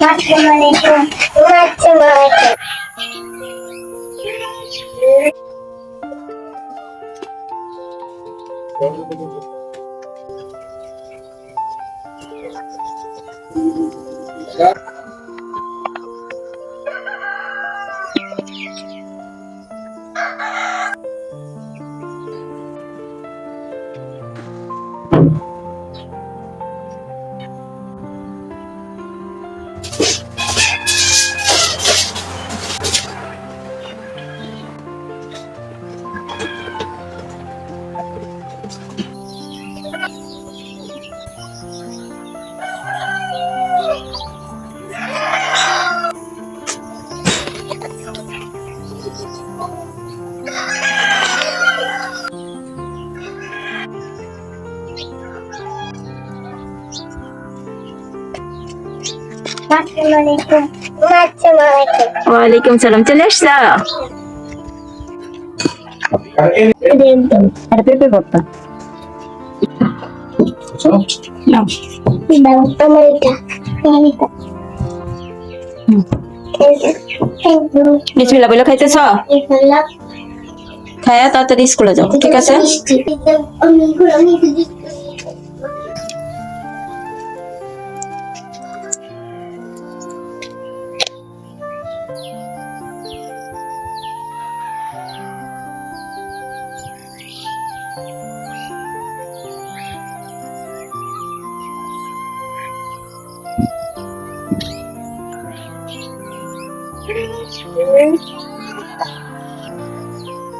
Assalamualaikum. Assalamualaikum. Assalamualaikum. ওয়ালাইকুম সালাম, চলে আসলা? আর পেঁপে ভর্তা নাও। বিসমিল্লাহ বলে খাইতেছ? খায়া তাড়াতাড়ি স্কুলে যাও, ঠিক আছে?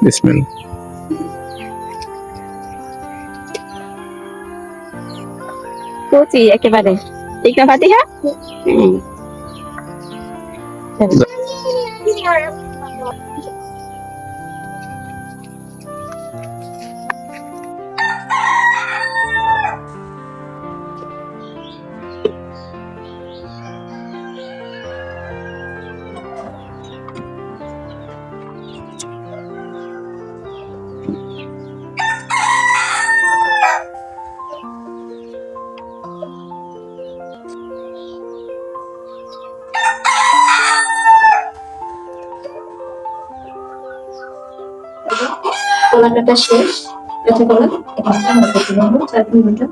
বিসমিল্লাহ। কচি একেবারে, ঠিক না ফাতিহা? কলাটা শেষ, এটা কলা এখন 4 ঘন্টা।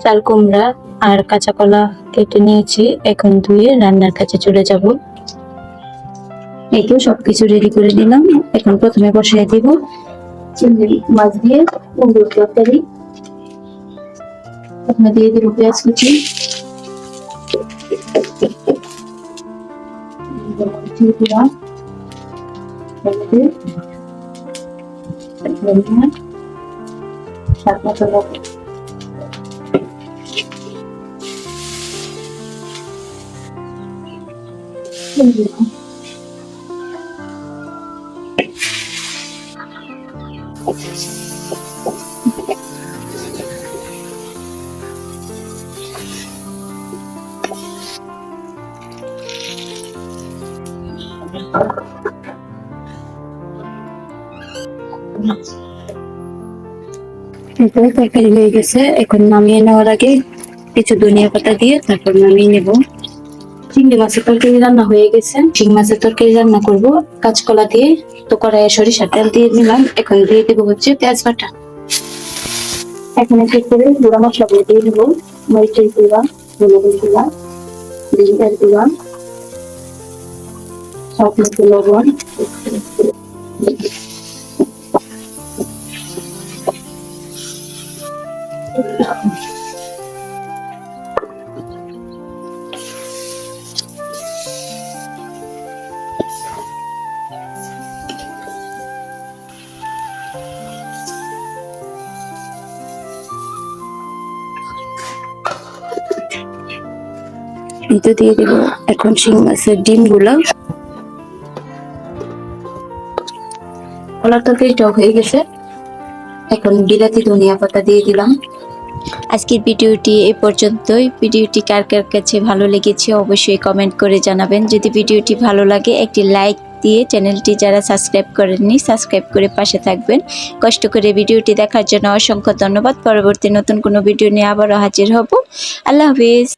চাল কুমড়া আর কাঁচা কলা কেটে নিয়েছি, এখন ধুয়ে রান্নার কাছে চলে যাব। এই তো সবকিছু রেডি করে দিলাম। এখন প্রথমে বসিয়ে দিব চিংড়ি মাছ দিয়ে কুমড়োর তরকারি। প্রথমে দিয়ে দিব পেঁয়াজ কুচি, স্বাদ মতো লবণ। তরকারি হয়ে গেছে, এখন নামিয়ে নেওয়ার আগে কিছু ধনিয়া পাতা দিয়ে তারপর নামিয়ে নেব। চিংড়ি মাছের তরকারি রান্না হয়ে গেছে। চিংড়ি মাছের তরকারি রান্না করব কাঁচকলা দিয়ে। তো কড়াইয়ে সরিষার তেল দিয়ে দিলাম, এখন দিয়ে দেবো হচ্ছে পেঁয়াজ বাটা। এখন একটু করে গুঁড়া মশলা দিয়ে দেবো, মরিচের গুঁড়া, হলুদের গুঁড়া, জিরার গুঁড়া, সব মতো লবণ। এটা দিয়ে দেবো এখন শিং মাছের ডিম গুলা। কলার তরকারিটাও হয়ে গেছে, এখন বিলাতি ধনিয়া পাতা দিয়ে দিলাম। আজকের ভিডিওটি এ পর্যন্তই। ভিডিওটি কার কার কাছে ভালো লেগেছে অবশ্যই কমেন্ট করে জানাবেন। যদি ভিডিওটি ভালো লাগে একটি লাইক দিয়ে চ্যানেলটি যারা সাবস্ক্রাইব করেননি সাবস্ক্রাইব করে পাশে থাকবেন। কষ্ট করে ভিডিওটি দেখার জন্য অসংখ্য ধন্যবাদ। পরবর্তী নতুন কোনো ভিডিও নিয়ে আবারও হাজির হব। আল্লাহ হাফিজ।